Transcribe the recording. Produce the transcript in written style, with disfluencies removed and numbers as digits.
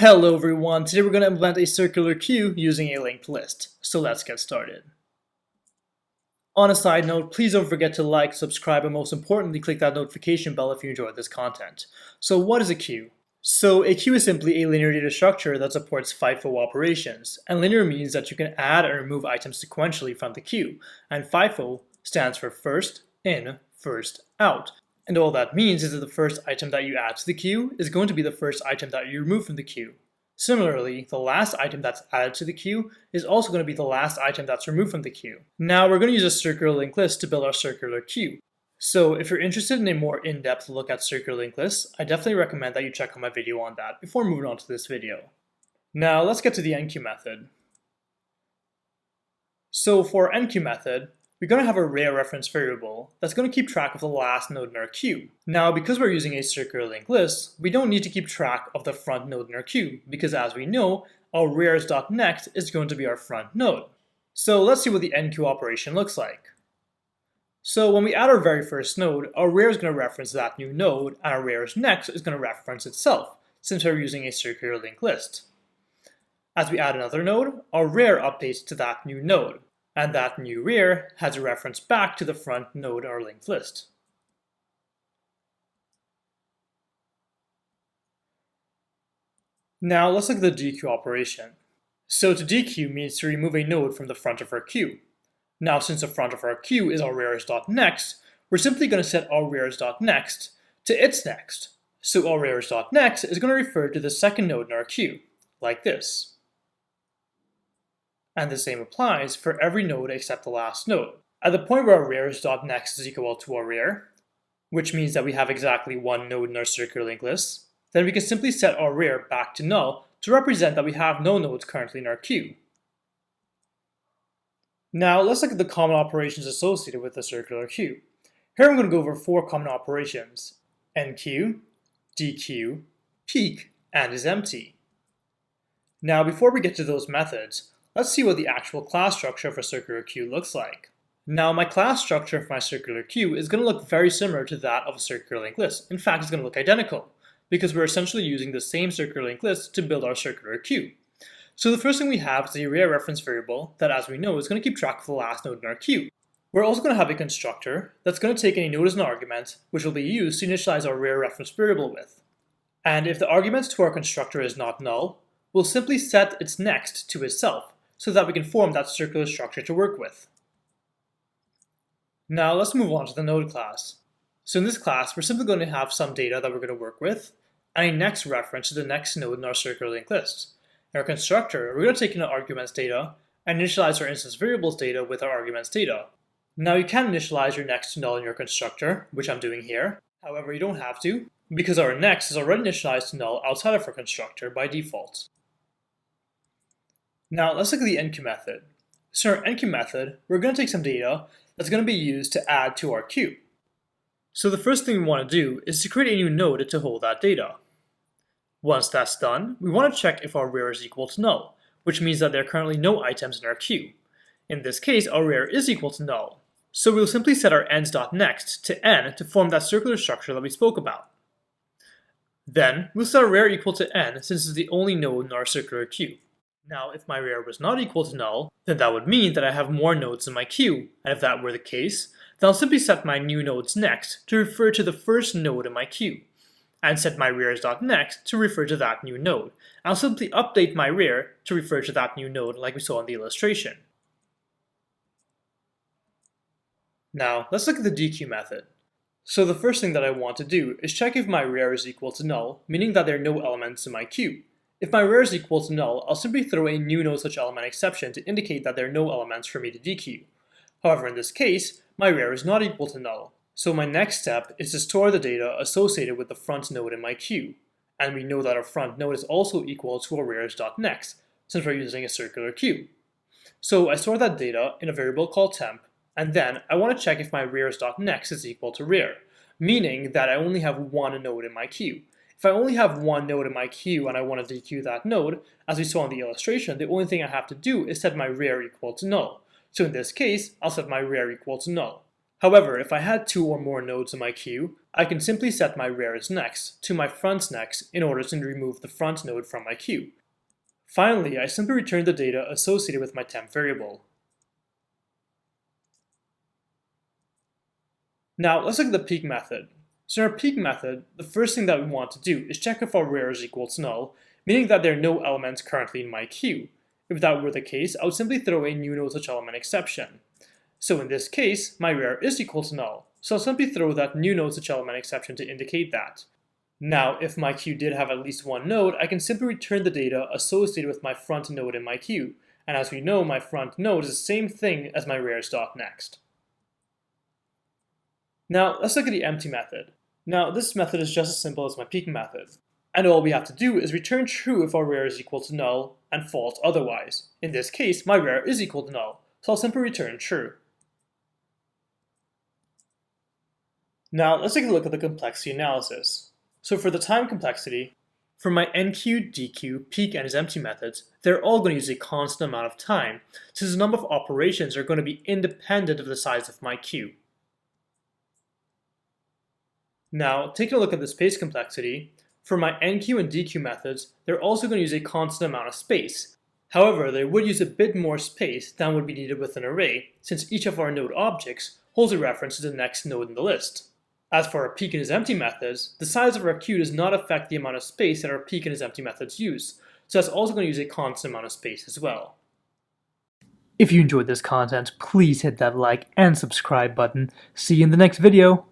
Hello everyone, today we're going to implement a circular queue using a linked list. So let's get started. On a side note, please don't forget to like, subscribe, and most importantly click that notification bell if you enjoyed this content. So what is a queue? So a queue is simply a linear data structure that supports FIFO operations, and linear means that you can add and remove items sequentially from the queue, and FIFO stands for first in, first out. And all that means is that the first item that you add to the queue is going to be the first item that you remove from the queue. Similarly, the last item that's added to the queue is also going to be the last item that's removed from the queue. Now we're going to use a circular linked list to build our circular queue. So if you're interested in a more in-depth look at circular linked lists, I definitely recommend that you check out my video on that before moving on to this video. Now let's get to the enqueue method. So for our enqueue method, we're going to have a array reference variable that's going to keep track of the last node in our queue. Now, because we're using a circular linked list, we don't need to keep track of the front node in our queue, because as we know, our arrays.next is going to be our front node. So let's see what the enqueue operation looks like. So when we add our very first node, our array is going to reference that new node, and our arrays next is going to reference itself, since we're using a circular linked list. As we add another node, our array updates to that new node, and that new array has a reference back to the front node in our linked list. Now let's look at the dequeue operation. So to dequeue means to remove a node from the front of our queue. Now since the front of our queue is our arrays.next, we're simply going to set our arrays.next to its next. So our arrays.next is going to refer to the second node in our queue, like this. And the same applies for every node except the last node. At the point where our arrays.next is equal to our array, which means that we have exactly one node in our circular linked list, then we can simply set our array back to null to represent that we have no nodes currently in our queue. Now let's look at the common operations associated with the circular queue. Here I'm going to go over 4 common operations: enqueue, dequeue, peek, and isEmpty. Now before we get to those methods, let's see what the actual class structure of a circular queue looks like. Now my class structure for my circular queue is going to look very similar to that of a circular linked list. In fact, it's going to look identical, because we're essentially using the same circular linked list to build our circular queue. So the first thing we have is the array reference variable that, as we know, is going to keep track of the last node in our queue. We're also going to have a constructor that's going to take any node as an argument, which will be used to initialize our array reference variable with. And if the argument to our constructor is not null, we'll simply set its next to itself, so that we can form that circular structure to work with. Now let's move on to the node class. So in this class, we're simply going to have some data that we're going to work with, and a next reference to the next node in our circular linked list. In our constructor, we're going to take in our arguments data and initialize our instance variables data with our arguments data. Now you can initialize your next to null in your constructor, which I'm doing here. However, you don't have to, because our next is already initialized to null outside of our constructor by default. Now let's look at the enqueue method. So in our enqueue method, we're going to take some data that's going to be used to add to our queue. So the first thing we want to do is to create a new node to hold that data. Once that's done, we want to check if our array is equal to null, which means that there are currently no items in our queue. In this case, our array is equal to null. So we'll simply set our ends.next to n to form that circular structure that we spoke about. Then we'll set our array equal to n since it's the only node in our circular queue. Now, if my array was not equal to null, then that would mean that I have more nodes in my queue, and if that were the case, then I'll simply set my new nodes next to refer to the first node in my queue, and set my arrays.next to refer to that new node. I'll simply update my array to refer to that new node like we saw in the illustration. Now, let's look at the dequeue method. So the first thing that I want to do is check if my array is equal to null, meaning that there are no elements in my queue. If my array is equal to null, I'll simply throw a new node such element exception to indicate that there are no elements for me to dequeue. However, in this case, my array is not equal to null. So my next step is to store the data associated with the front node in my queue. And we know that our front node is also equal to our arrays.next, since we're using a circular queue. So I store that data in a variable called temp, and then I want to check if my arrays.next is equal to array, meaning that I only have one node in my queue. If I only have one node in my queue and I want to dequeue that node, as we saw in the illustration, the only thing I have to do is set my array equal to null. So in this case, I'll set my array equal to null. However, if I had 2 or more nodes in my queue, I can simply set my rares next to my fronts next in order to remove the front node from my queue. Finally, I simply return the data associated with my temp variable. Now let's look at the peek method. So in our peek method, the first thing that we want to do is check if our rare is equal to null, meaning that there are no elements currently in my queue. If that were the case, I would simply throw a new no such element exception. So in this case, my rare is equal to null, so I'll simply throw that new no such element exception to indicate that. Now, if my queue did have at least one node, I can simply return the data associated with my front node in my queue, and as we know, my front node is the same thing as my rares.next. Now, let's look at the empty method. Now, this method is just as simple as my peek method, and all we have to do is return true if our rare is equal to null, and false otherwise. In this case, my rare is equal to null, so I'll simply return true. Now, let's take a look at the complexity analysis. So for the time complexity, for my enqueue, dequeue, peek, and isEmpty methods, they're all going to use a constant amount of time, since the number of operations are going to be independent of the size of my queue. Now, taking a look at the space complexity, for my enqueue and dequeue methods, they're also going to use a constant amount of space. However, they would use a bit more space than would be needed with an array, since each of our node objects holds a reference to the next node in the list. As for our peek and isEmpty methods, the size of our queue does not affect the amount of space that our peek and isEmpty methods use, so that's also going to use a constant amount of space as well. If you enjoyed this content, please hit that like and subscribe button. See you in the next video!